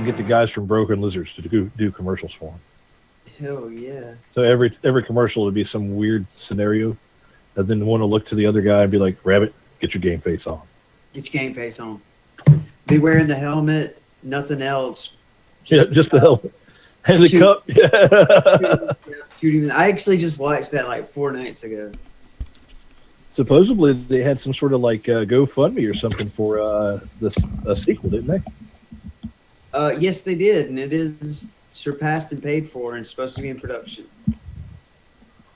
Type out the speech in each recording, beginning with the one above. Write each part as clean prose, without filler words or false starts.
Get the guys from Broken Lizards to do commercials for them. Hell yeah! So every commercial would be some weird scenario, and then want to look to the other guy and be like, "Rabbit, get your game face on." Get your game face on. Be wearing the helmet. Nothing else. Just the helmet and the cup. Yeah. Shooting. I actually just watched that like 4 nights ago. Supposedly they had some sort of like GoFundMe or something for a sequel, didn't they? Yes, they did, and it is surpassed and paid for, and it's supposed to be in production.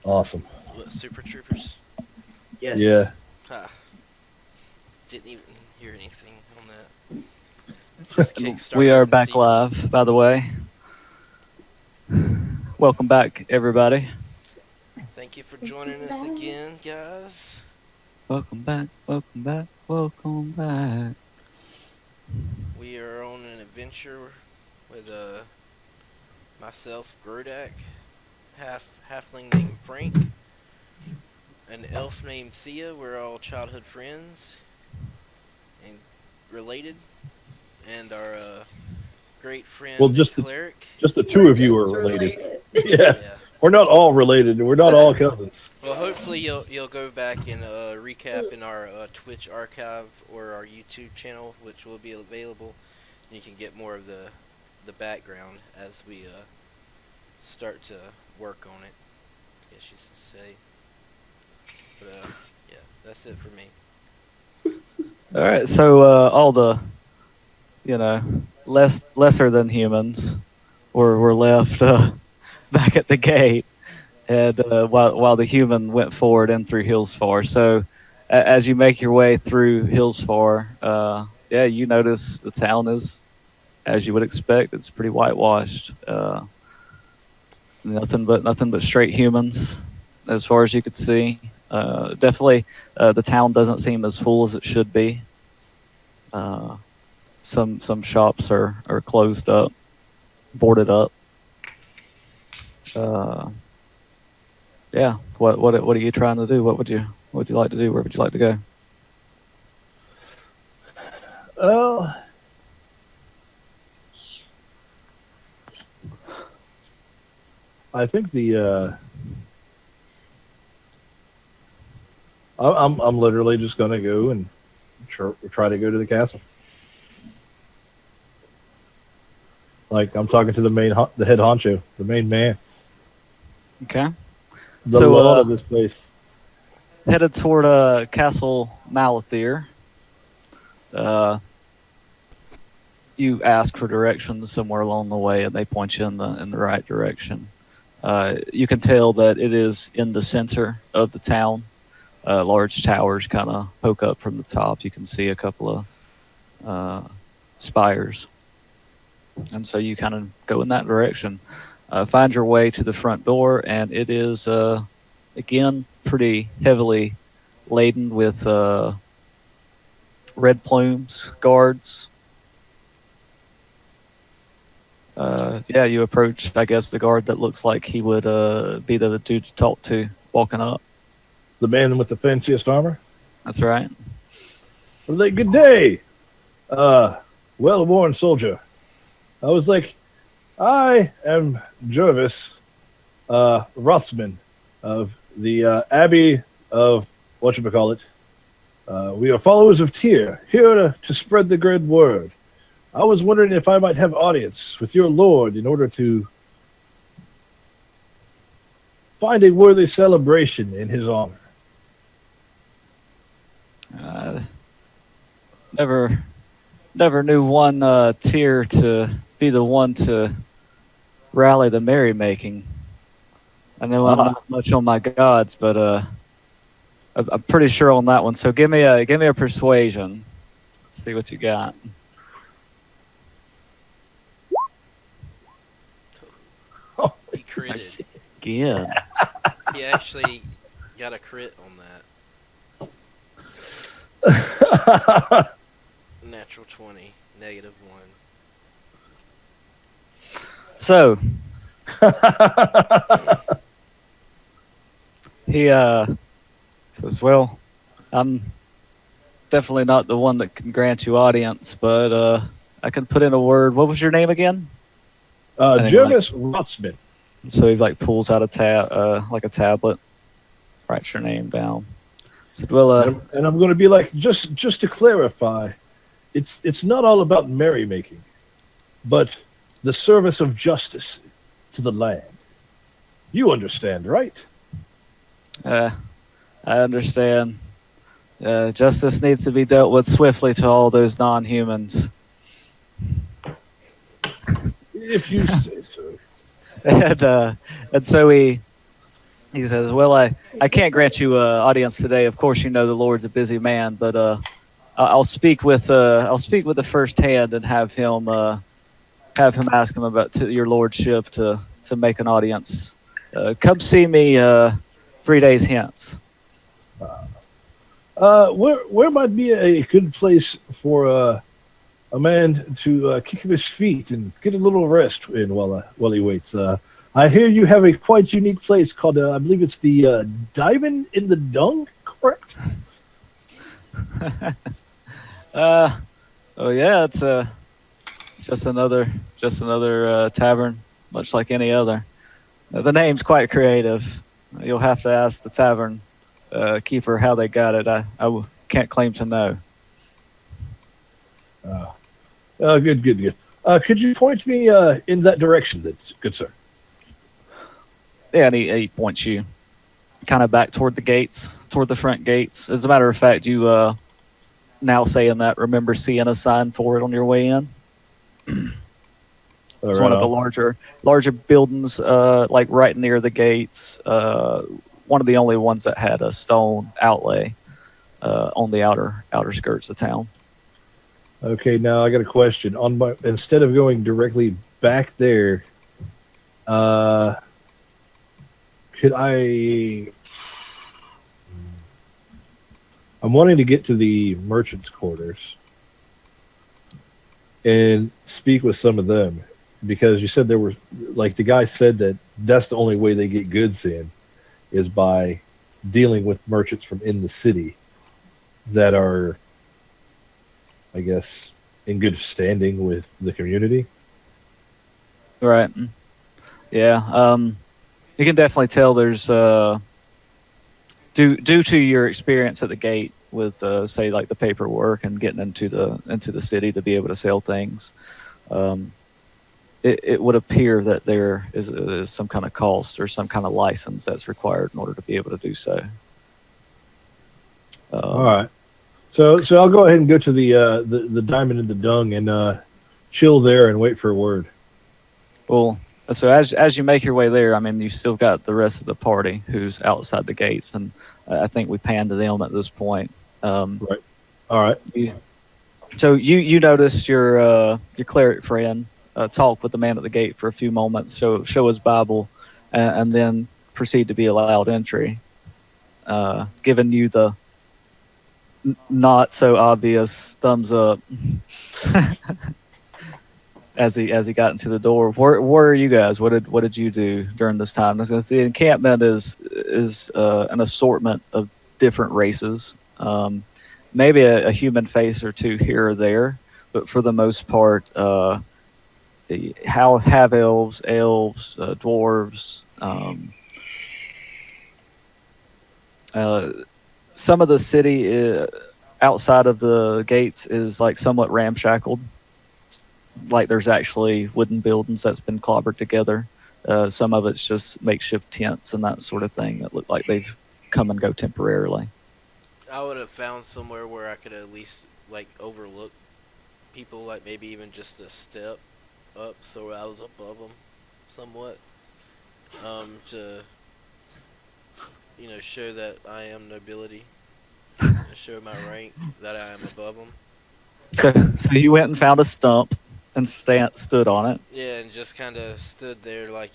Awesome. What, Super Troopers? Yes. Yeah. Didn't even hear anything on that. We are back live, by the way. Welcome back, everybody. Thank you for joining us again, guys. Welcome back, welcome back, welcome back. We are on an adventure with myself, Grodak, halfling named Frank, an elf named Thea. We're all childhood friends and related, and our great friend, well, just cleric. Just the two of you are related. Yeah. We're not all related, and we're not all cousins. Well, hopefully you'll go back and recap in our Twitch archive or our YouTube channel, which will be available. And you can get more of the background as we start to work on it, I guess you should say. But yeah, that's it for me. All right, so all the, lesser than humans were left back at the gate, and while the human went forward and through Hillsfar. So as you make your way through Hillsfar, you notice the town is, as you would expect, it's pretty whitewashed. Nothing but straight humans, as far as you could see. Definitely, the town doesn't seem as full as it should be. Some shops are closed up, boarded up. What are you trying to do? What would you like to do? Where would you like to go? I think I'm literally just gonna go and try to go to the castle. Like, I'm talking to the head honcho, the main man. Okay. The lord of this place. Headed toward Castle Malathier. You ask for directions somewhere along the way, and they point you in the right direction. You can tell that it is in the center of the town. Large towers kind of poke up from the top. You can see a couple of spires. And so you kind of go in that direction. Find your way to the front door, and it is, again, pretty heavily laden with red plumes, guards. You approach, I guess, the guard that looks like he would be the dude to talk to walking up. The man with the fanciest armor? That's right. Good day, well-worn soldier. I was like, I am Jervis Rothsman of the Abbey of whatchamacallit. We are followers of Tyr, here to spread the good word. I was wondering if I might have audience with your lord in order to find a worthy celebration in his honor. Never knew one Tyr to be the one to rally the merrymaking. I know I'm not much on my gods, but I'm pretty sure on that one. So give me a persuasion. Let's see what you got. He critted. Again. He actually got a crit on that. Natural 20, -1. So he says, "Well, I'm definitely not the one that can grant you audience, but I can put in a word. What was your name again?" And then, Jervis Rotsman. so he like pulls out a like a tablet, writes your name down. Said, "Well, And I'm going to be like, just to clarify, it's not all about merrymaking, but the service of justice to the land. You understand, right? I understand. Justice needs to be dealt with swiftly to all those non-humans." If you say so. And so he says, "Well, I can't grant you audience today. Of course, you know the Lord's a busy man, but I'll speak with the first hand and have him ask him about your lordship to make an audience. Come see me 3 days hence." Where might be a good place for a man to kick up his feet and get a little rest in while he waits? I hear you have a quite unique place called, I believe it's the Diamond in the Dung, correct? Oh yeah, it's just another tavern, much like any other. The name's quite creative. You'll have to ask the tavern keeper how they got it. I can't claim to know. Good. Could you point me in that direction, then, good sir? Yeah, and he points you kind of back toward the front gates. As a matter of fact, you now saying that, remember seeing a sign for it on your way in? It's one of the larger buildings, like right near the gates. One of the only ones that had a stone outlay on the outer skirts of town. Okay, now I got a question. Instead of going directly back there, could I? I'm wanting to get to the merchants' quarters and speak with some of them, because you said there were, like, the guy said that that's the only way they get goods in is by dealing with merchants from in the city that are, I guess, in good standing with the community. Right. Yeah. You can definitely tell there's due to your experience at the gate with say like the paperwork and getting into the city to be able to sell things. It would appear that there is some kind of cost or some kind of license that's required in order to be able to do so. All right. So I'll go ahead and go to the Diamond in the Dung and chill there and wait for a word. Well, so as you make your way there, I mean, you still got the rest of the party who's outside the gates, and I think we pan to them at this point. Right. All right. So you notice your cleric friend talk with the man at the gate for a few moments, show his Bible, and then proceed to be allowed entry, giving you the not so obvious thumbs up as he got into the door. Where are you guys? What did you do during this time? The encampment is an assortment of different races. Maybe a human face or two here or there, but for the most part, have elves, dwarves. Some of the city outside of the gates is like somewhat ramshackled. Like there's actually wooden buildings that's been clobbered together. Some of it's just makeshift tents and that sort of thing that look like they've come and go temporarily. I would have found somewhere where I could at least like overlook people, like maybe even just a step up, so I was above them somewhat, to show that I am nobility, show my rank, that I am above them. So you went and found a stump and stood on it Yeah, and just kind of stood there like,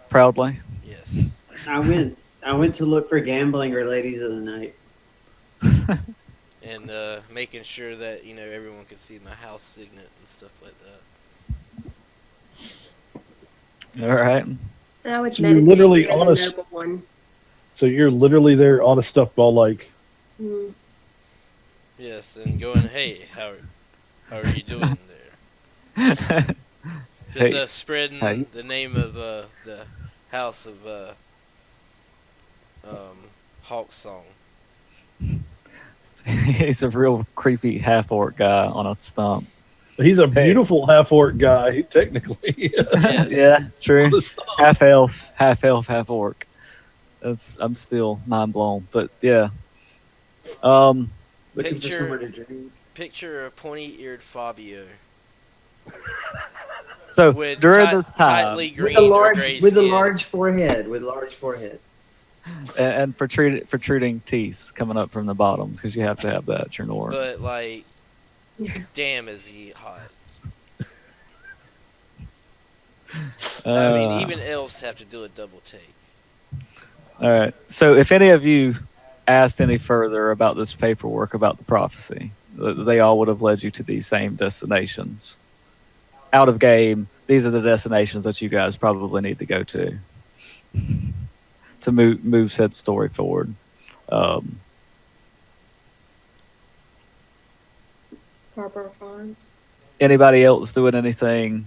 proudly. yes. I went to look for gambling or ladies of the night. And making sure that, everyone could see my house signet and stuff like that. All right. And I would So you're meditate literally near on the a noble one. So you're literally there on a stuffed ball, like. Mm. Yes, and going, hey, how are you doing there? Just Hey, spreading hey. the name of the house of Hawk Song. He's a real creepy half orc guy on a stump. He's a Hey. beautiful half orc guy, technically. Yes. Yeah, true. On a stump. Half elf, half orc. I'm still mind blown, but yeah. Looking for somewhere to drink. Picture a pointy-eared Fabio So with during this time, tightly With green a or gray with a skin. large forehead. With large forehead. and protruding teeth coming up from the bottom, because you have to have that at your Nord. But like, damn, is he hot? I mean, even elves have to do a double take. All right. So if any of you asked any further about this paperwork about the prophecy, they all would have led you to these same destinations. Out of game, these are the destinations that you guys probably need to go to move said story forward. Harper Farms. Anybody else doing anything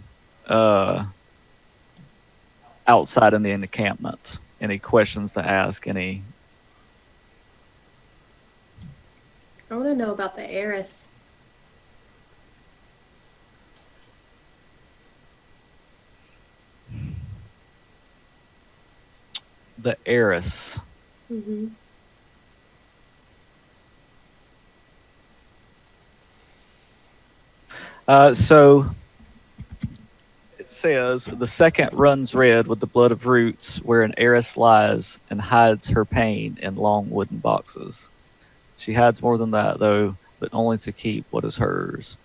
outside in the encampment? Any questions to ask? Any? I want to know about the heiress. The heiress. Mm-hmm. So it says the second runs red with the blood of roots, where an heiress lies and hides her pain in long wooden boxes. She hides more than that, though, but only to keep what is hers.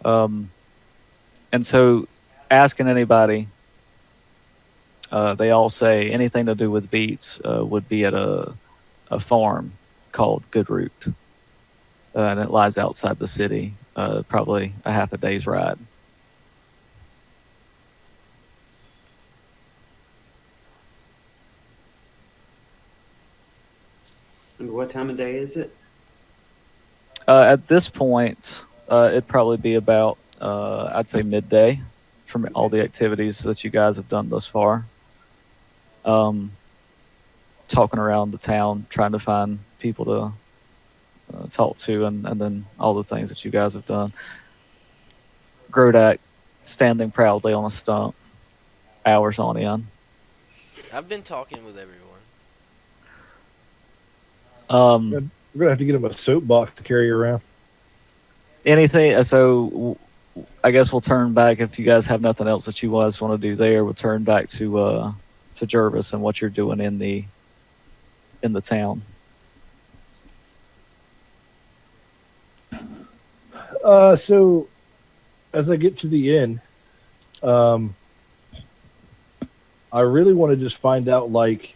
And so, asking anybody, they all say anything to do with beets would be at a farm called Goodroot, and it lies outside the city, probably a half a day's ride. And what time of day is it? At this point, it'd probably be about, I'd say, midday from all the activities that you guys have done thus far. Talking around the town, trying to find people to talk to, and then all the things that you guys have done. Grodak standing proudly on a stump, hours on end. I've been talking with everyone. We're gonna have to get him a soapbox to carry around. Anything? So I guess we'll turn back, if you guys have nothing else that you guys want to do there. We'll turn back to Jervis and what you're doing in the town. So as I get to the inn, I really want to just find out, like,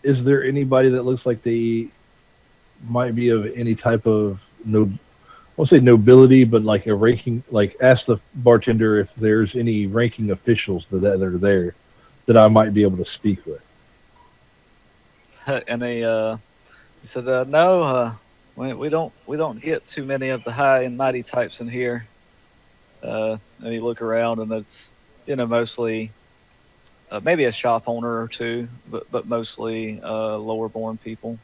is there anybody that looks like they might be of any type of I won't say nobility, but like a ranking. Like, ask the bartender if there's any ranking officials that are there that I might be able to speak with. And he said, "No, we don't get too many of the high and mighty types in here." And you look around, and it's mostly maybe a shop owner or two, but mostly lower born people,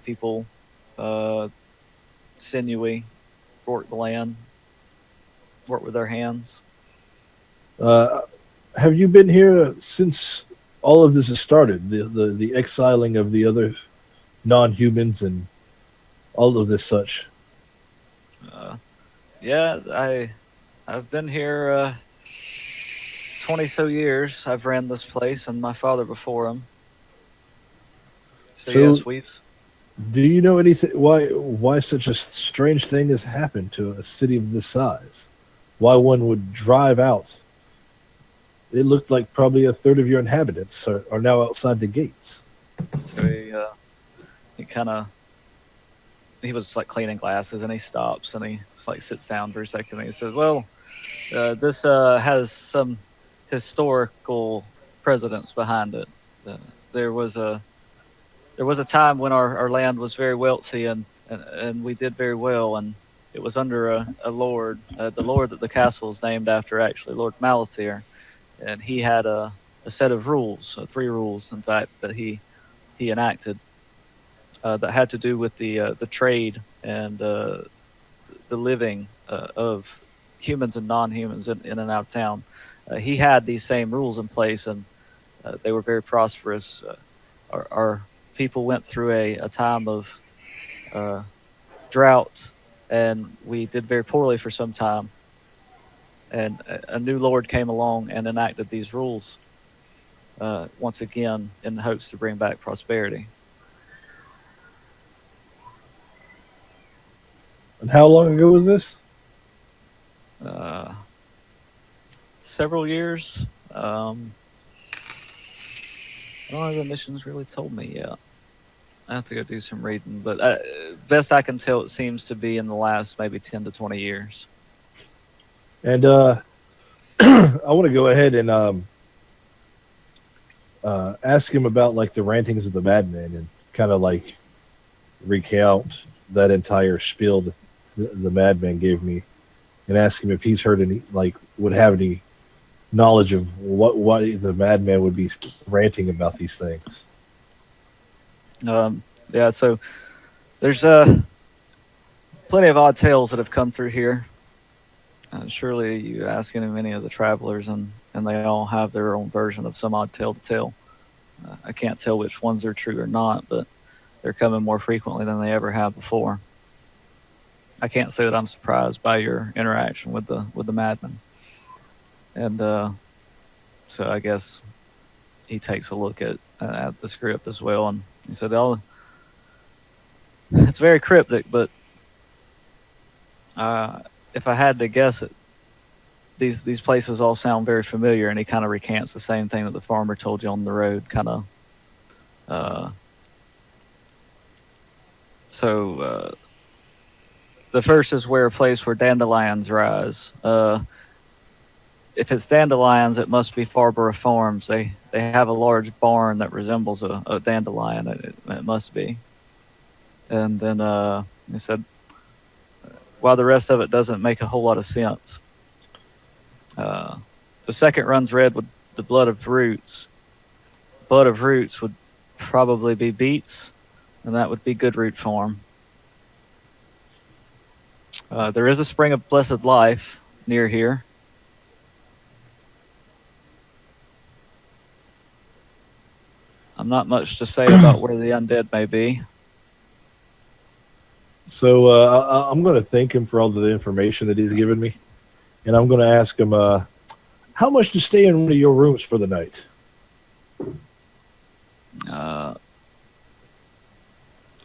people sinewy, work the land, work with their hands. Have you been here since all of this has started? The exiling of the other non-humans and all of this such. Yeah, I've been here 20 so years. I've ran this place, and my father before him. So yes, Do you know anything? Why such a strange thing has happened to a city of this size? Why one would drive out? It looked like probably a third of your inhabitants are now outside the gates. So he kind of he was like cleaning glasses, and he stops and he just, like sits down for a second, and he says, "Well, this has some historical precedence behind it. Uh, there was a there was a time when our land was very wealthy, and we did very well, and it was under a lord, the lord that the castle is named after, actually, Lord Malathir, and he had a set of rules, three rules, in fact, that he enacted that had to do with the trade and the living of humans and non-humans in and out of town. He had these same rules in place, and they were very prosperous. Our people went through a time of uh, drought, and we did very poorly for some time. And a new lord came along and enacted these rules once again in hopes to bring back prosperity. And how long ago was this? Uh, Several years. I don't know if the mission's really told me yet. I have to go do some reading, but best I can tell, it seems to be in the last maybe 10 to 20 years. And I want to go ahead and ask him about like the rantings of the madman and kind of like recount that entire spiel that the madman gave me, and ask him if he's heard any, like, would have any knowledge of why the madman would be ranting about these things. Yeah, so there's plenty of odd tales that have come through here. Surely you ask any of the travelers, and they all have their own version of some odd tale to tell. I can't tell which ones are true or not, but they're coming more frequently than they ever have before. I can't say that I'm surprised by your interaction with the madman, and so I guess he takes a look at the script as well, and he said, "Oh, it's very cryptic, but if I had to guess it, these places all sound very familiar." And he kind of recants the same thing that the farmer told you on the road, kind of. So the first is where a place where dandelions rise. If it's dandelions, it must be Farborough Farms. They have a large barn that resembles a dandelion. It must be. And then he said, while the rest of it doesn't make a whole lot of sense. The second runs red with the blood of roots. Blood of roots would probably be beets, and that would be Good Root Farm. There is a spring of blessed life near here. I'm not much to say about where the undead may be. So I'm going to thank him for all the information that he's given me, and I'm going to ask him how much to stay in one of your rooms for the night.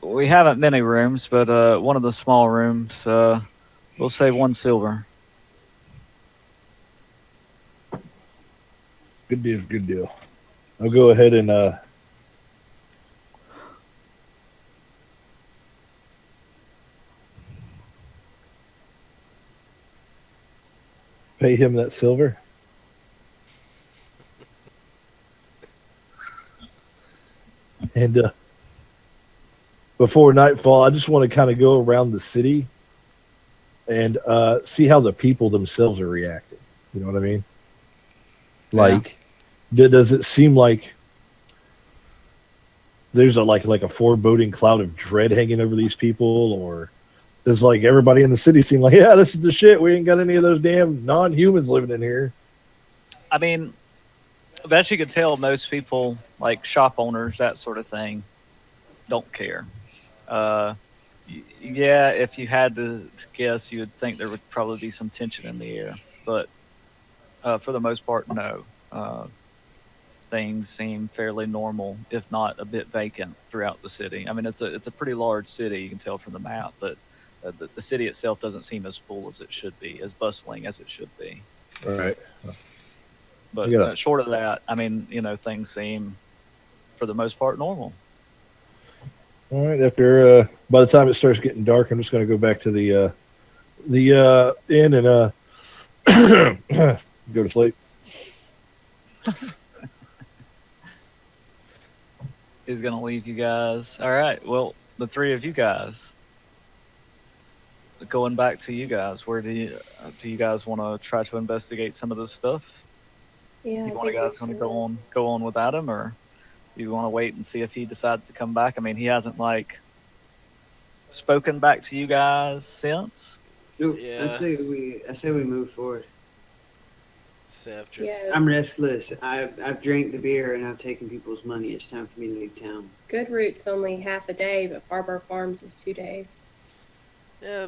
We haven't many rooms, but one of the small rooms, we'll say 1 silver. Good deal, good deal. I'll go ahead and pay him that silver. And before nightfall, I just want to kind of go around the city and see how the people themselves are reacting. You know what I mean? Like, does it seem like there's a foreboding cloud of dread hanging over these people, or does like everybody in the city seem like, yeah, this is the shit? We ain't got any of those damn non-humans living in here. I mean, I bet you could tell most people, like shop owners, that sort of thing, don't care. Yeah, if you had to guess, you would think there would probably be some tension in the air, but for the most part, no. things seem fairly normal, if not a bit vacant throughout the city. I mean, it's a pretty large city. You can tell from the map, but the city itself doesn't seem as full as it should be, as bustling as it should be. All right. But We gotta. short of that, I mean, things seem for the most part normal. All right. After by the time it starts getting dark, I'm just gonna go back to the inn and go to sleep. He's gonna leave you guys. All right. Well, the three of you guys. Going back to you guys, where do you guys want to try to investigate some of this stuff? Yeah. You guys want to go on with Adam, or you want to wait and see if he decides to come back? I mean, he hasn't like spoken back to you guys since. Nope. Yeah. I say we move forward. So after Yeah. I'm restless. I've drank the beer and I've taken people's money. It's time for me to leave town. Good Route's only half a day, but Farber Farms is 2 days. Yeah,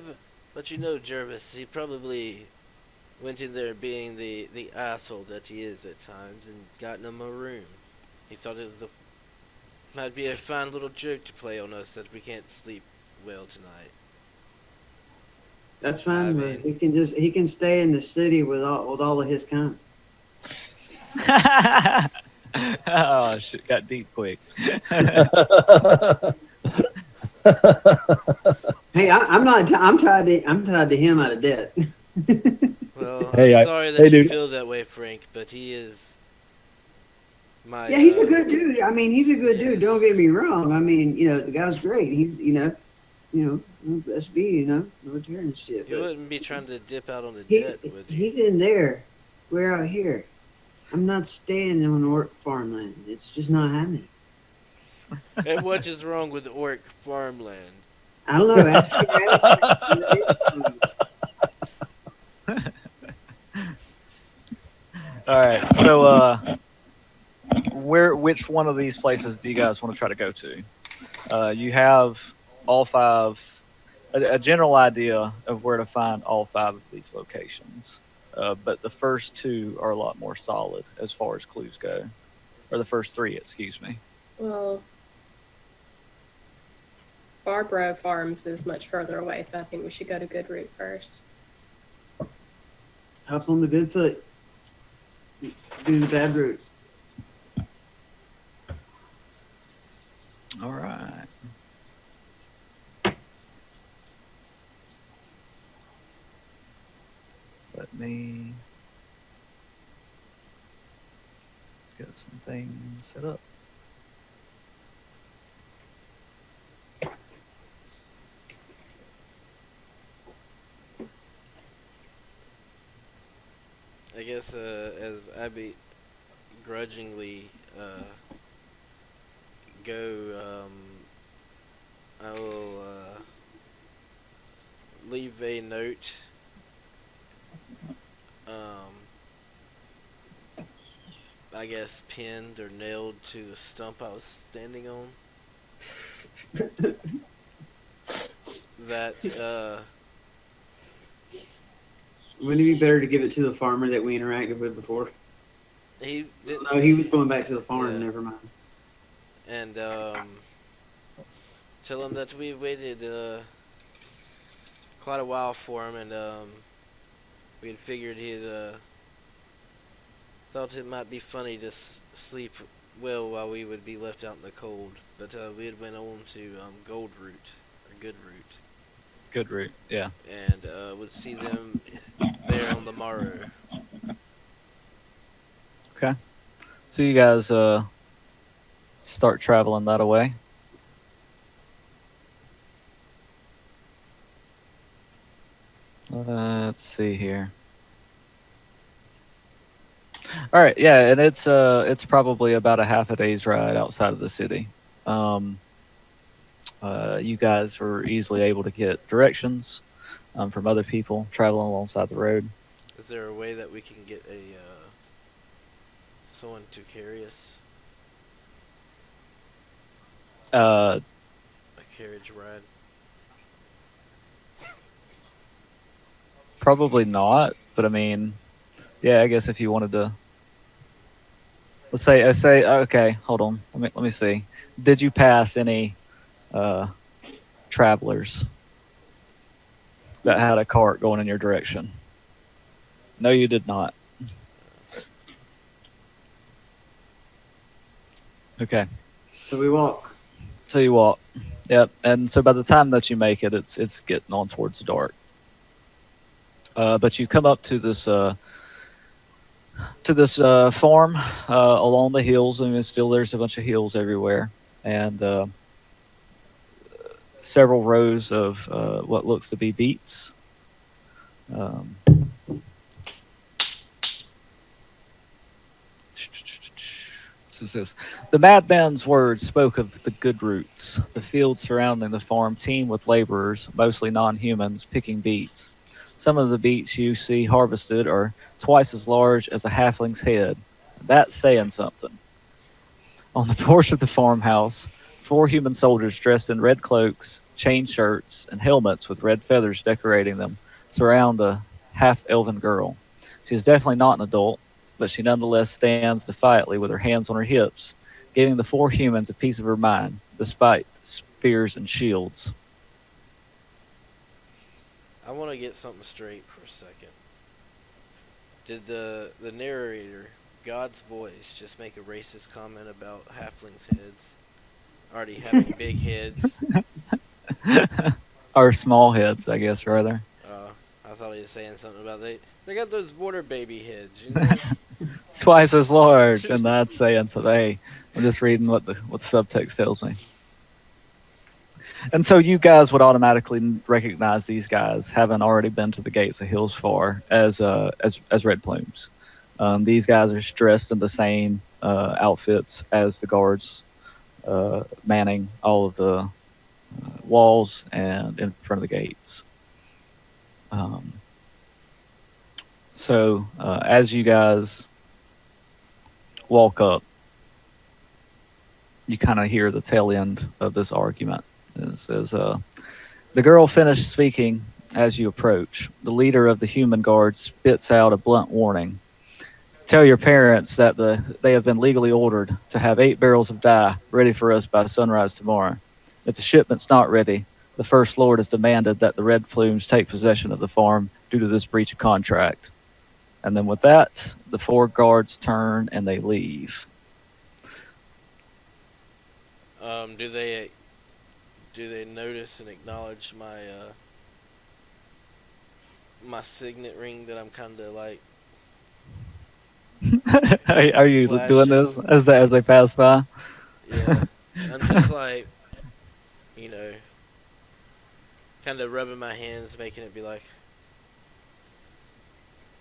but Jervis, he probably went in there being the asshole that he is at times and gotten him a room. He thought it was might be a fun little joke to play on us that we can't sleep well tonight. That's fine. I But mean- he can stay in the city with all of his kind. Oh shit! Got deep quick. Hey, I'm not. I'm tied to him out of debt. Well, Hey, I'm sorry that hey, you dude. feel that way, Frank, but he is my. Yeah, he's a good dude. I mean, he's a good dude. Yes. Don't get me wrong. I mean, the guy's great. He's, let's be, military and shit. You But wouldn't be trying to dip out on the he, debt, would you? he's in there. We're out here. I'm not staying on orc farmland. It's just not happening. And what is wrong with orc farmland? I don't know. All right. So, which one of these places do you guys want to try to go to? You have all five, a general idea of where to find all five of these locations. But the first two are a lot more solid as far as clues go. Or the first three, excuse me. Well, Barbaro Farms is much further away, so I think we should go to Good Route first. Hop on the good foot. Do the bad route. All right. Let me get some things set up. I guess as I grudgingly go, I will leave a note. I guess pinned or nailed to the stump I was standing on. That Wouldn't it be better to give it to the farmer that we interacted with before? he didn't. No, he was going back to the farm. Yeah. Never mind. And tell him that we waited quite a while for him, and we had figured he'd thought it might be funny to sleep well while we would be left out in the cold. But we had went on to Gold Route or Good Route, Good route. Yeah. and would see them there on the morrow. Okay. So you guys start traveling that way. Let's see here. All right, yeah, and it's probably about a half a day's ride outside of the city. You guys were easily able to get directions from other people traveling alongside the road. Is there a way that we can get a someone to carry us? Uh, A carriage ride? Probably not, but I mean, yeah, I guess if you wanted to Let's say okay, hold on. Let me see. Did you pass any uh, travelers that had a cart going in your direction? No, you did not. Okay. So we walk. So you walk. Yep. And so by the time that you make it, it's getting on towards dark. But you come up to this farm along the hills. I mean, still there's a bunch of hills everywhere, and several rows of what looks to be beets. Um, so it says, the madman's words spoke of the good roots. The fields surrounding the farm teem with laborers, mostly non-humans, picking beets. Some of the beets you see harvested are twice as large as a halfling's head. That's saying something. On the porch of the farmhouse, four human soldiers dressed in red cloaks, chain shirts, and helmets with red feathers decorating them surround a half elven girl. She is definitely not an adult, but she nonetheless stands defiantly with her hands on her hips, giving the four humans a piece of her mind, despite spears and shields. I want to get something straight for a second. Did the narrator, God's voice, just make a racist comment about halflings' heads already having big heads? Or small heads, I guess, rather. I thought he was saying something about they got those water baby heads, you know. Twice as large, and that's saying so. Hey, I'm just reading what the subtext tells me. And so you guys would automatically recognize these guys, having already been to the gates of Hills Far, as Red Plumes. These guys are dressed in the same outfits as the guards manning all of the walls and in front of the gates. So as you guys walk up, you kind of hear the tail end of this argument. It says, the girl finished speaking as you approach. The leader of the human guard spits out a blunt warning. Tell your parents that they have been legally ordered to have 8 barrels of dye ready for us by sunrise tomorrow. If the shipment's not ready, the First Lord has demanded that the Red Plumes take possession of the farm due to this breach of contract. And then with that, the 4 guards turn and they leave. Do they notice and acknowledge my signet ring that I'm kind of like Are you flashing? doing this as they pass by? Yeah, I'm just like, you know, kind of rubbing my hands, making it be like,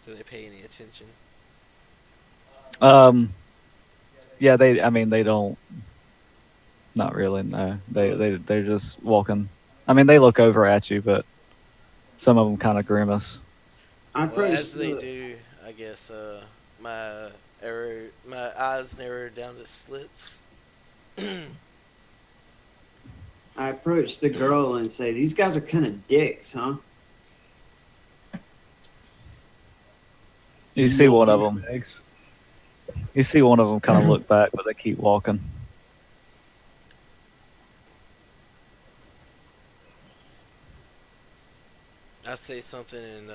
do they pay any attention? Yeah, they don't. Not really. No, they're just walking. I mean, they look over at you, but some of them kind of grimace. I Well, approach as they the, do, I guess my eyes narrowed down to slits. I approach the girl and say, "These guys are kind of dicks, huh?" You see one of them. Thanks. You see one of them kind of look back, but they keep walking. I say something in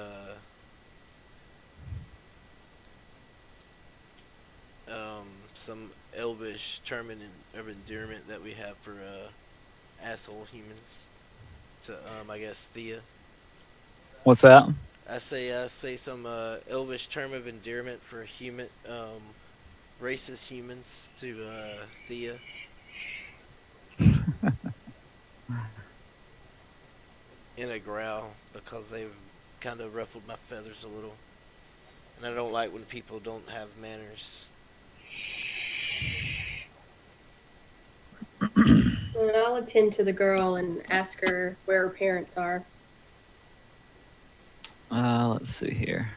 some elvish term of endearment that we have for asshole humans. To I guess Thea. What's that? I say some elvish term of endearment for human racist humans to Thea. In a growl because they've kind of ruffled my feathers a little, and I don't like when people don't have manners. And I'll attend to the girl and ask her where her parents are. Let's see here.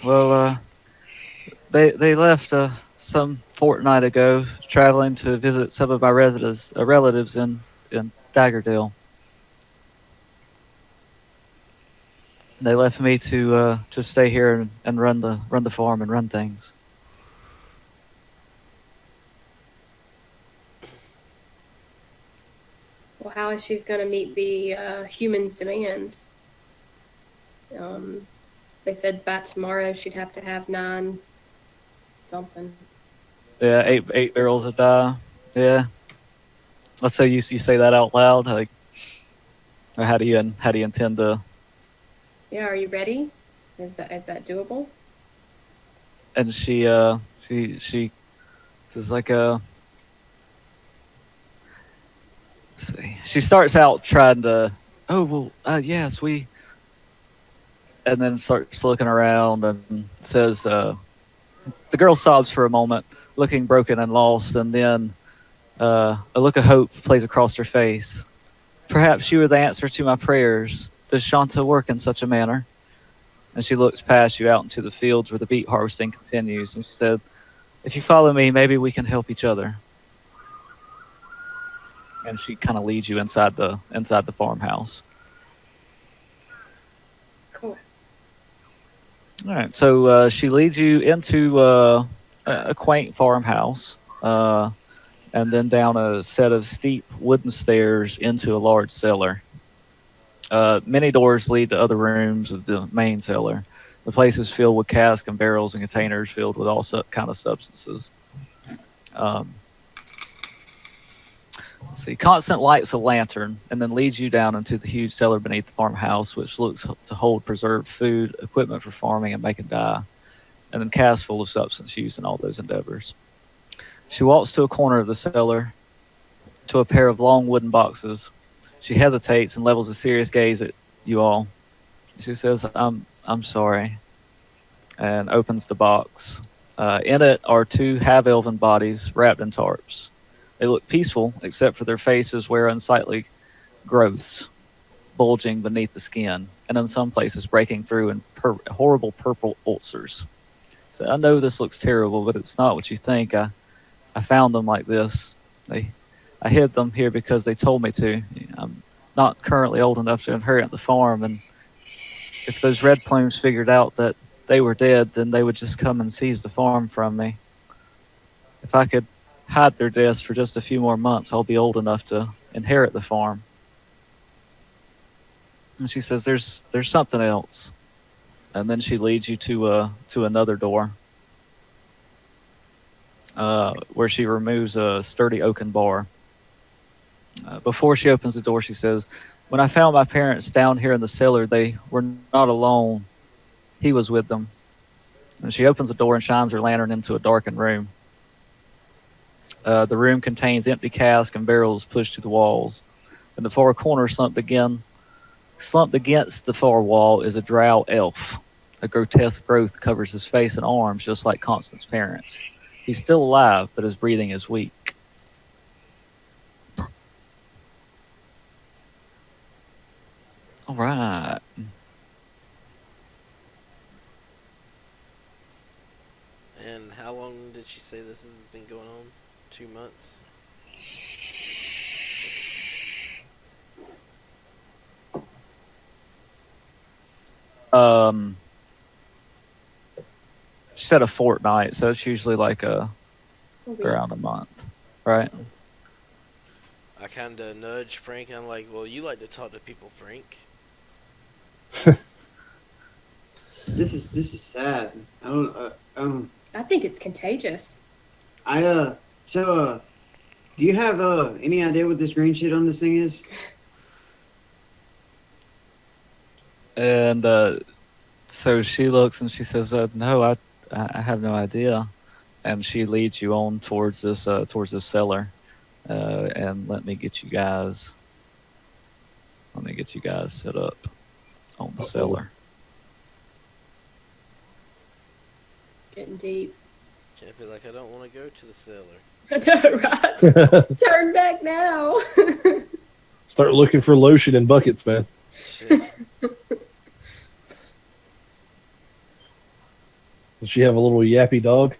Well, they left some fortnight ago, traveling to visit some of my relatives in Daggerdale. They left me to stay here and run the farm and run things. Well, how is she's going to meet the humans' demands? Um, they said by tomorrow she'd have to have 9 something. Yeah, eight barrels a die. Yeah. Let's say you say that out loud. Like, or how do you intend to? Yeah, are you ready? Is that doable? And she is like a. Let's see. She starts out trying to. Oh well, yes we. And then starts looking around and says, the girl sobs for a moment, looking broken and lost, and then a look of hope plays across her face. Perhaps you are the answer to my prayers. Does Shanta work in such a manner? And she looks past you out into the fields where the beet harvesting continues, and she said, if you follow me, maybe we can help each other. And she kind of leads you inside the farmhouse. Cool. All right, so she leads you into a quaint farmhouse, and then down a set of steep wooden stairs into a large cellar. Many doors lead to other rooms of the main cellar. The place is filled with casks and barrels and containers filled with all kind of substances. Um, let's see. Constant lights a lantern and then leads you down into the huge cellar beneath the farmhouse, which looks to hold preserved food, equipment for farming and making dye, and then casks full of substance used in all those endeavors. She walks to a corner of the cellar to a pair of long wooden boxes. She hesitates and levels a serious gaze at you all. She says, I'm sorry, and opens the box. In it are 2 half-elven bodies wrapped in tarps. They look peaceful, except for their faces where unsightly growths bulging beneath the skin, and in some places breaking through in horrible purple ulcers. So I know this looks terrible, but it's not what you think. I found them like this. I hid them here because they told me to. I'm not currently old enough to inherit the farm, and if those red plumes figured out that they were dead, then they would just come and seize the farm from me. If I could hide their deaths for just a few more months, I'll be old enough to inherit the farm. And she says, "There's something else," and then she leads you to another door, where she removes a sturdy oaken bar. Before she opens the door, she says, when I found my parents down here in the cellar, they were not alone. He was with them. And she opens the door and shines her lantern into a darkened room. The room contains empty casks and barrels pushed to the walls. In the far corner, slumped against the far wall, is a drow elf. A grotesque growth covers his face and arms, just like Constance's parents. He's still alive, but his breathing is weak. All right. And how long did she say this has been going on? 2 months? She said a fortnight, so it's usually like around a month, right? I kind of nudge Frank. I'm like, well, you like to talk to people, Frank. This is sad. I think it's contagious. So do you have any idea what this green shit on this thing is? And so she looks and she says, "No, I have no idea." And she leads you on towards this cellar. And let me get you guys set up on the cellar. It's getting deep. Can't be like, I don't want to go to the cellar. I know, right? Turn back now. Start looking for lotion in buckets, man. Shit. Does she have a little yappy dog?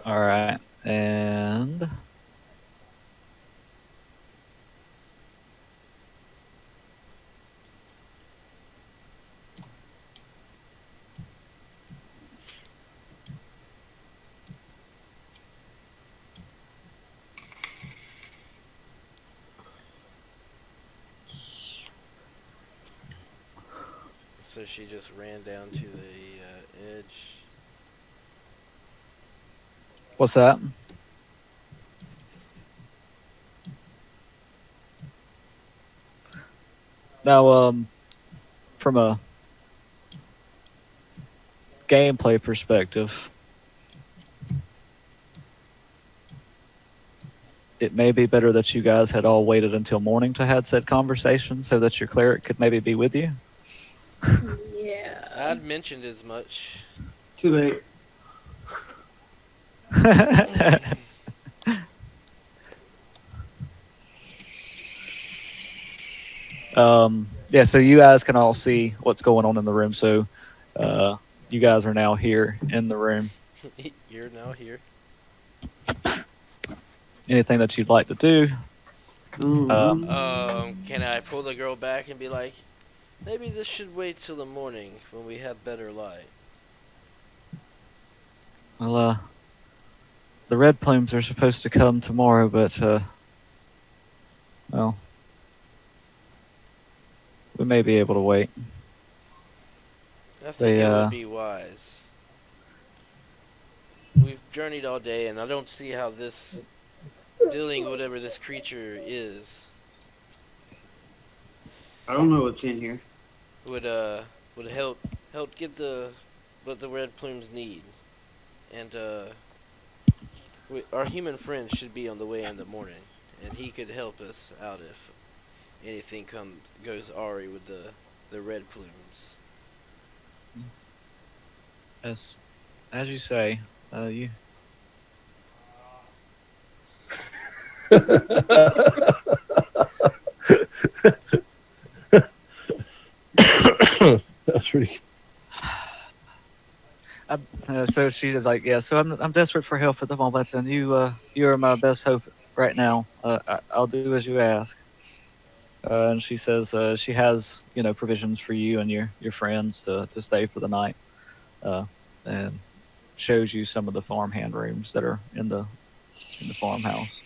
All right, and So she just ran down to the edge. what's that? Now, from a gameplay perspective, it may be better that you guys had all waited until morning to have said conversation so that your cleric could maybe be with you. Yeah. I'd mentioned as much. Too late. Yeah, so you guys can all see what's going on in the room. So you guys are now here in the room. You're now here. Anything that you'd like to do? Can I pull the girl back and be like, maybe this should wait till the morning when we have better light? Well, the red plumes are supposed to come tomorrow, but well, we may be able to wait. I think it They, would be wise. We've journeyed all day, and I don't see how this dealing whatever this creature is I don't know what's in here. would help get what the red plumes need, and our human friend should be on the way in the morning, and he could help us out if anything goes awry with the red plumes. as you say, you. That's pretty. So she's like, yeah. So I'm desperate for help at the moment, and you are my best hope right now. I'll do as you ask. And she says she has provisions for you and your friends to stay for the night, and shows you some of the farmhand rooms that are in the farmhouse.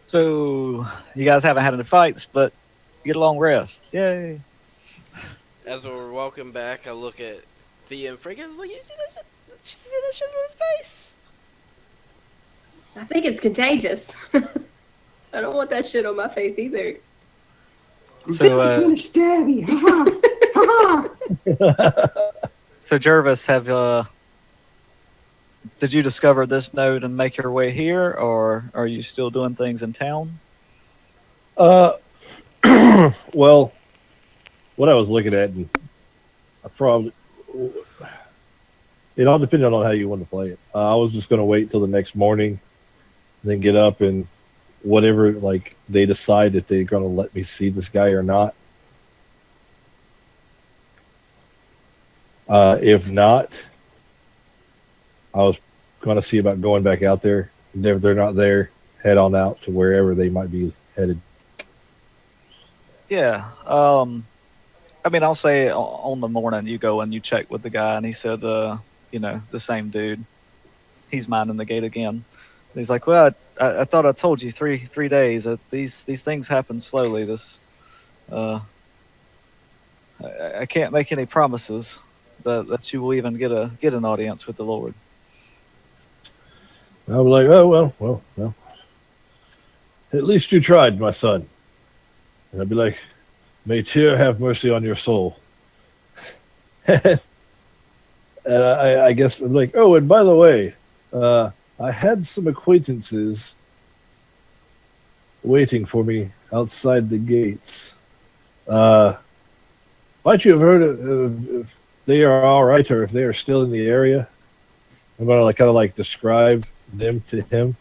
So you guys haven't had any fights, but you get a long rest. Yay! As we're walking back, I look at Thea and Frank. I was like, "You see that shit? Did you see that shit on his face?" I think it's contagious. I don't want that shit on my face either. So I'm gonna stab you. Ha ha. so Jervis, did you discover this node and make your way here, or are you still doing things in town? Well, what I was looking at, and I probably it all depended on how you want to play it. I was just going to wait till the next morning, then get up and whatever like they decide if they're going to let me see this guy or not. If not, I was going to see about going back out there. And if they're not there, head on out to wherever they might be headed. Yeah. I mean, I'll say on the morning you go and you check with the guy, and he said, the same dude. He's minding the gate again. And he's like, well, I thought I told you three days that these things happen slowly. This, I can't make any promises that you will even get an audience with the Lord. I was like, oh well. At least you tried, my son. And I'd be like, may Tyr have mercy on your soul. And I guess I'm like, oh, and by the way, I had some acquaintances waiting for me outside the gates. Might you have heard if they are all right or if they are still in the area? I'm gonna kind of describe them to him.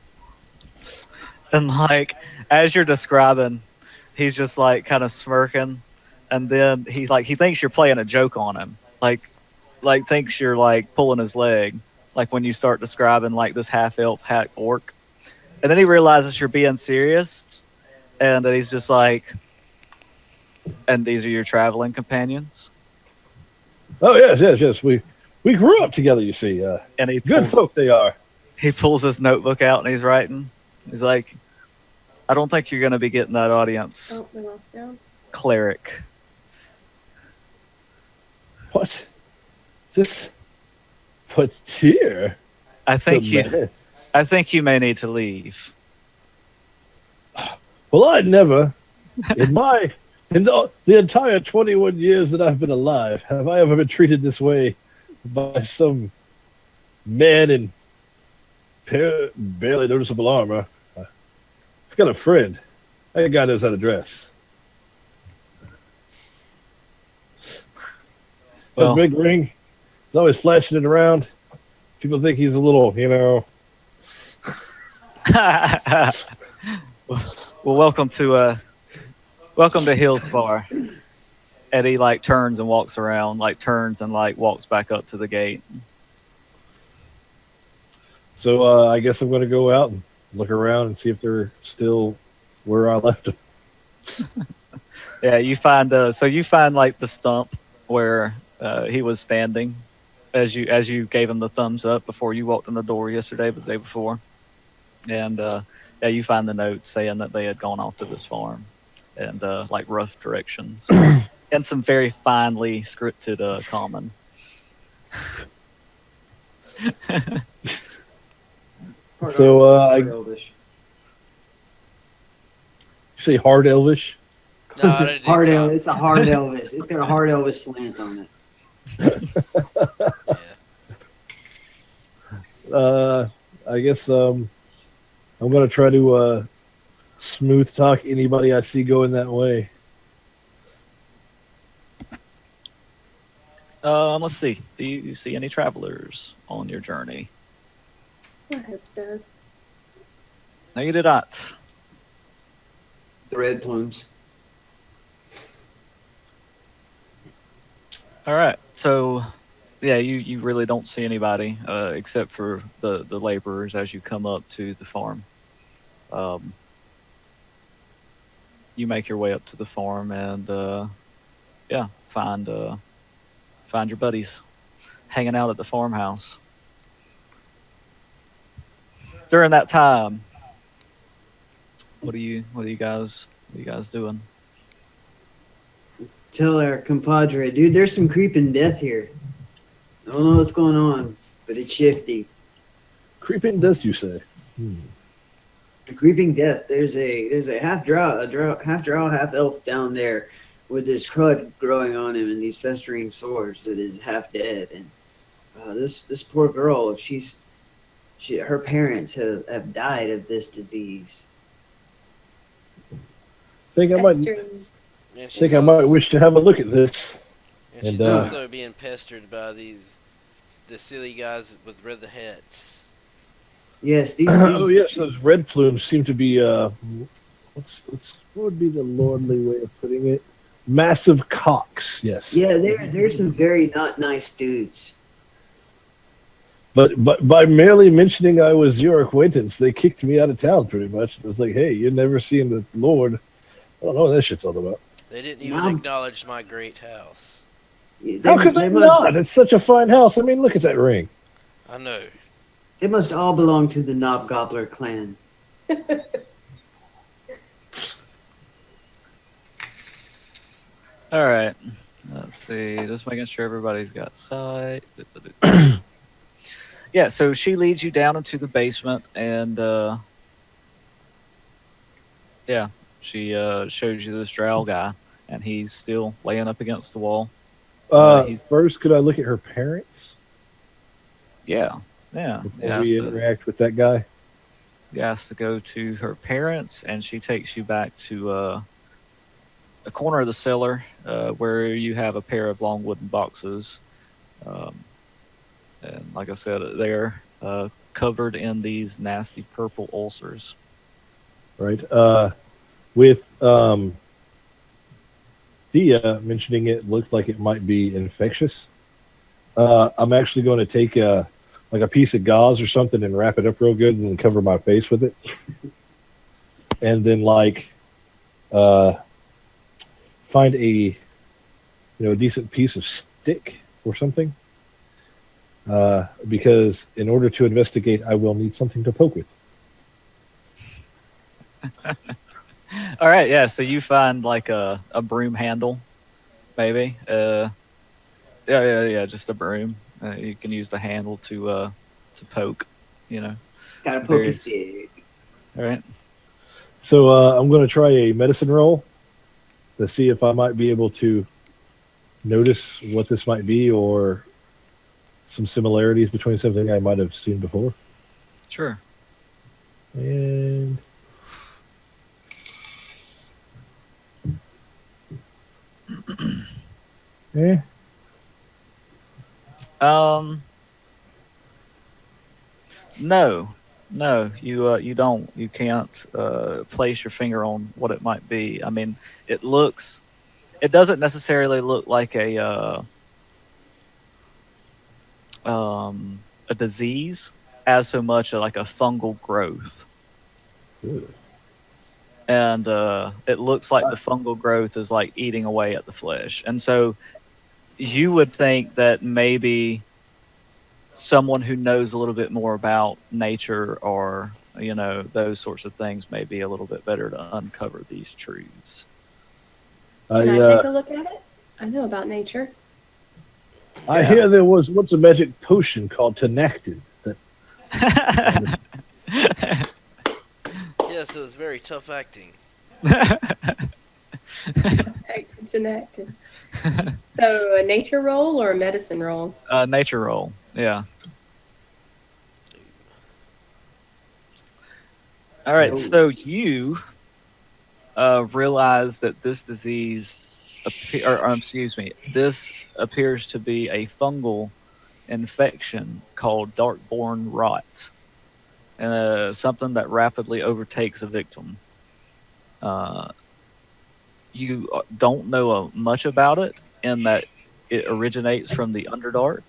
And as you're describing, he's just kind of smirking, and then he thinks you're playing a joke on him, like thinks you're pulling his leg, like when you start describing like this half elf, half orc, and then he realizes you're being serious, and then he's just like, "And these are your traveling companions." Oh yes. We grew up together. You see, And he good pulls, folk they are. he pulls his notebook out and he's writing. He's like, "I don't think you're going to be getting that audience, Oh, we lost sound. cleric." What? This Potier? I think you. I think you may need to leave. Well, I never, in the entire 21 years that I've been alive, have I ever been treated this way by some man in barely noticeable armor. I've got a friend. That guy knows how to dress. Has a big ring. He's always flashing it around. People think he's a little, Well, welcome to Hills Bar. Eddie like turns and walks around, like turns and like walks back up to the gate. So I guess I'm going to go out and look around and see if they're still where I left them. Yeah, you find like the stump where he was standing as you gave him the thumbs up before you walked in the door yesterday, but the day before, and yeah, you find the note saying that they had gone off to this farm, and like rough directions and some very finely scripted common. So Hard Elvish. You say hard Elvish? No, I didn't Hard count. Elvish. It's a hard Elvish. It's got a hard Elvish slant on it. Yeah. I guess I'm going to try to smooth talk anybody I see going that way. Let's see. Do you see any travelers on your journey? I hope so. No, you did not. The red plumes. All right. So, yeah, you really don't see anybody except for the laborers as you come up to the farm. You make your way up to the farm and yeah, find your buddies hanging out at the farmhouse. During that time, what are you guys doing? Tell our compadre, dude, there's some creeping death here. I don't know what's going on, but it's shifty. Creeping death, you say? A creeping death. There's a half drow, half elf down there with this crud growing on him and these festering sores that is half dead. And this poor girl, if her parents have died of this disease. I Pestering. And she's think I might also- wish to have a look at this. And she's and, also being pestered by the silly guys with red hats. Yes, these Oh yes, those red plumes seem to be what would be the lordly way of putting it? Massive cocks. Yes. yeah, there's some very not nice dudes. But by merely mentioning I was your acquaintance, they kicked me out of town pretty much. It was like, hey, you're never seeing the Lord. I don't know what that shit's all about. They didn't even Mom. acknowledge my great house. How could they not? It's such a fine house. I mean, look at that ring. I know. They must all belong to the Knobgobbler clan. All right. Let's see. Just making sure everybody's got sight. Yeah, so she leads you down into the basement, and yeah, she shows you this drow guy, and he's still laying up against the wall. First, could I look at her parents Yeah. before we interact with that guy? You ask to go to her parents, and she takes you back to a corner of the cellar where you have a pair of long wooden boxes. And like I said, they're covered in these nasty purple ulcers. Right. With Thea mentioning it looked like it might be infectious. I'm actually going to take a like a piece of gauze or something and wrap it up real good and then cover my face with it. And then like find a a decent piece of stick or something. Because in order to investigate, I will need something to poke with. All right, yeah. So you find like a broom handle, maybe. Yeah. Just a broom. You can use the handle to poke. You know, Gotta poke a various. stick. All right. So I'm going to try a medicine roll to see if I might be able to notice what this might be or some similarities between something I might have seen before. Sure. And eh, Um. No, you don't. You can't place your finger on what it might be. I mean, it looks. It doesn't necessarily look like a disease as so much like a fungal growth, good. and it looks like the fungal growth is like eating away at the flesh, and so you would think that maybe someone who knows a little bit more about nature or those sorts of things may be a little bit better to uncover these truths. Can I I take a look at it? I know about nature. I Yeah. hear there was once a magic potion called Tenactin that Yes, it was very tough acting. Acted and acted. So a nature roll or a medicine roll? Nature roll, yeah. All right, Oh. so you realize that this disease, excuse me, this appears to be a fungal infection called dark-born rot, something that rapidly overtakes a victim. You don't know much about it, in that it originates from the Underdark,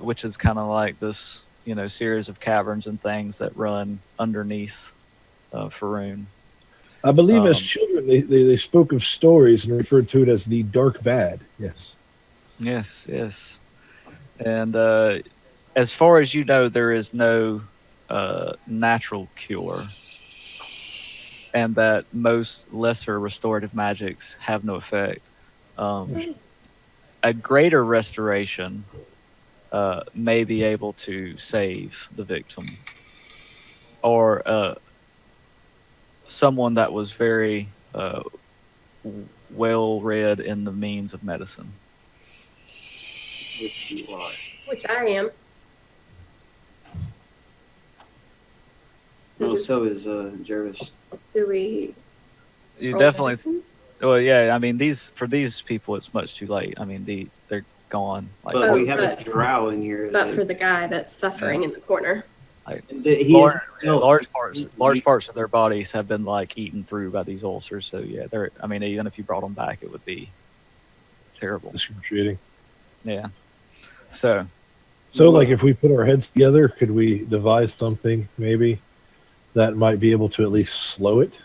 which is kind of like this, series of caverns and things that run underneath Faroon. I believe as Um, children they spoke of stories and referred to it as the dark bad. Yes. Yes. And as far as you know, there is no natural cure, and that most lesser restorative magics have no effect. A greater restoration may be able to save the victim, or someone that was very well read in the means of medicine. Which you are. Which I am. So Oh, so is Jervis. do we You roll definitely. medicine? Well, yeah. I mean, for these people, it's much too late. I mean, they're gone. Like, But we have but- a drow in here. But for the guy that's suffering in the corner. he is large parts of their bodies have been like eaten through by these ulcers. So yeah, they're. I mean, even if you brought them back, it would be terrible. Excruciating. Yeah. So So, like, if we put our heads together, could we devise something maybe that might be able to at least slow it?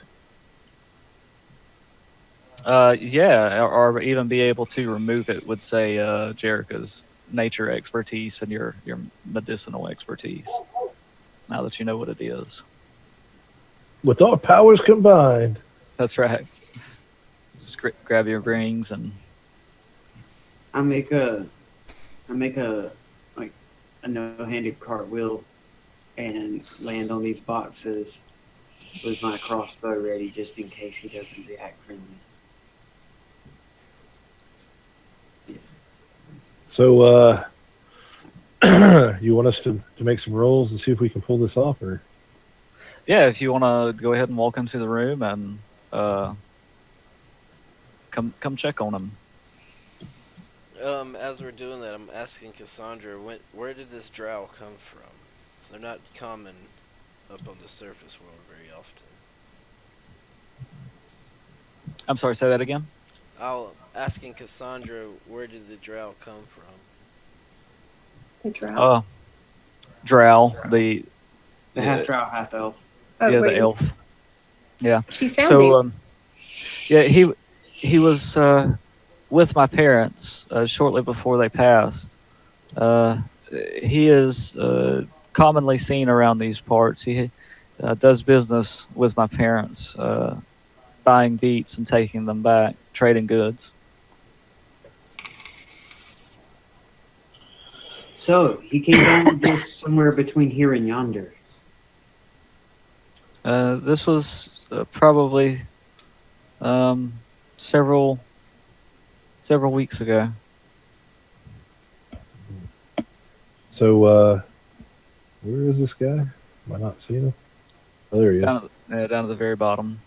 yeah, or even be able to remove it with, say, Jerica's nature expertise and your medicinal expertise. Now that you know what it is, With our powers combined. that's right. Just grab your rings and I make a like a no-handed cartwheel and land on these boxes with my crossbow ready just in case he doesn't react friendly. So, you want us to make some rolls and see if we can pull this off, or yeah, if you want to go ahead and walk into the room and come check on him. As we're doing that, I'm asking Cassandra, where did this drow come from? They're not common up on the surface world very often. I'm sorry, say that again. Asking Cassandra, where did the drow come from? The drought. Oh, drow, the The half drow, half elf. Oh, yeah, the wait. elf. Yeah. She found So him. yeah, he was with my parents shortly before they passed. Uh, he is commonly seen around these parts. He does business with my parents, buying beats and taking them back, trading goods. So he came down just somewhere between here and yonder. This was probably um, several weeks ago. So, where is this guy? Am I not seeing him? Oh, there he is. Down at the very bottom,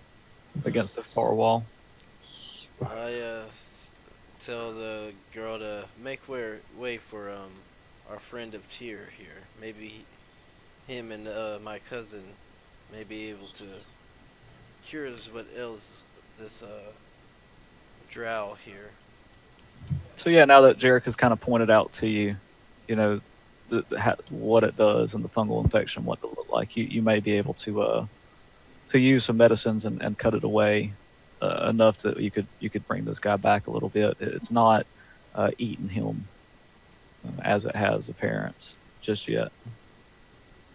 against the far wall. I tell the girl to make way for our friend of Tyr here. Maybe him and my cousin may be able to cure us what ails this drow here. So yeah, now that Jarek has kind of pointed out to you, you know, what it does and the fungal infection, what it look like, you may be able to use some medicines and cut it away enough that you could bring this guy back a little bit. It's not eating him as it has the parents just yet.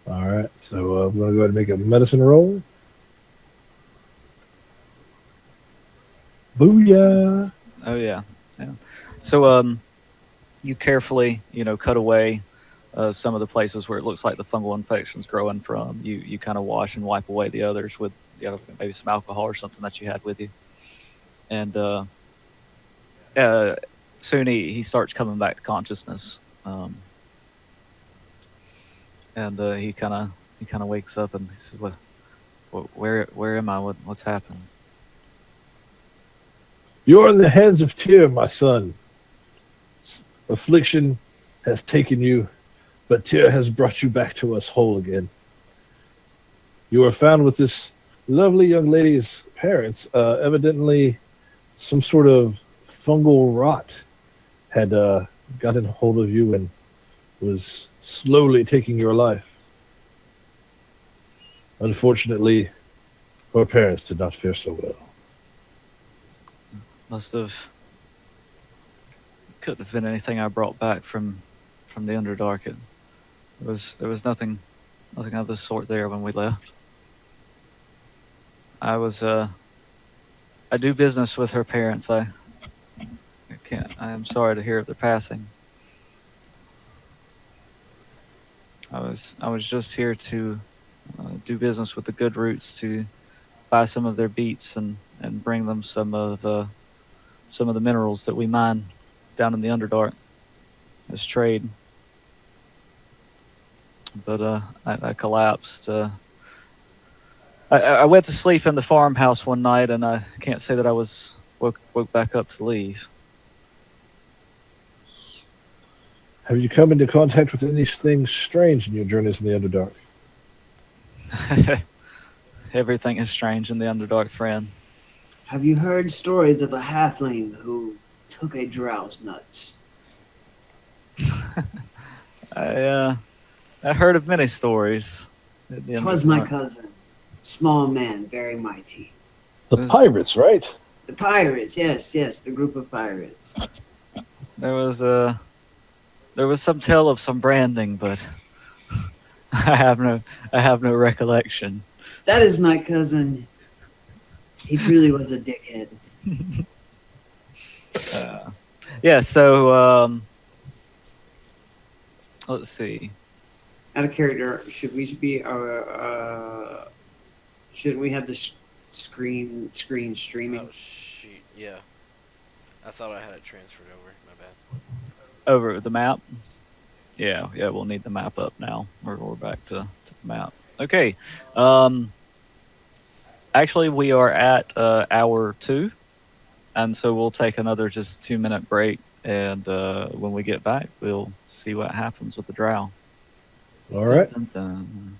All right, so I'm going to go ahead and make a medicine roll. Booyah! Oh yeah. So you carefully, cut away some of the places where it looks like the fungal infection's growing from. You kind of wash and wipe away the others with maybe some alcohol or something that you had with you. And soon he starts coming back to consciousness. And he kind of wakes up and he says, where am I? What's happened? You're in the hands of Tyr, my son. Affliction has taken you, but Tyr has brought you back to us whole again. You were found with this lovely young lady's parents. Evidently, some sort of fungal rot had gotten a hold of you and was slowly taking your life. Unfortunately, her parents did not fare so well. Couldn't have been anything I brought back from the Underdark. There was nothing of this sort there when we left. I do business with her parents. I am sorry to hear of their passing. I was just here to do business with the good roots, to buy some of their beets and bring them some of the minerals that we mine down in the Underdark as trade. But I collapsed. I went to sleep in the farmhouse one night, and I can't say that I was woke back up to leave. Have you come into contact with anything strange in your journeys in the Underdark? Everything is strange in the Underdark, friend. Have you heard stories of a halfling who took a drow's nuts? I heard of many stories. Twas my cousin, small man, very mighty. The pirates, right? The pirates, yes, the group of pirates. There was some tale of some branding, but I have no recollection. That is my cousin. He truly was a dickhead. Yeah, so let's see. Out of character, shouldn't we have the screen streaming? Oh shoot, yeah. I thought I had it transferred over. My bad. Over the map? Yeah, we'll need the map up now. We're back to the map. Okay. Actually, we are at hour 2, and so we'll take another just 2-minute break, and when we get back, we'll see what happens with the drow. All right. Dun, dun, dun.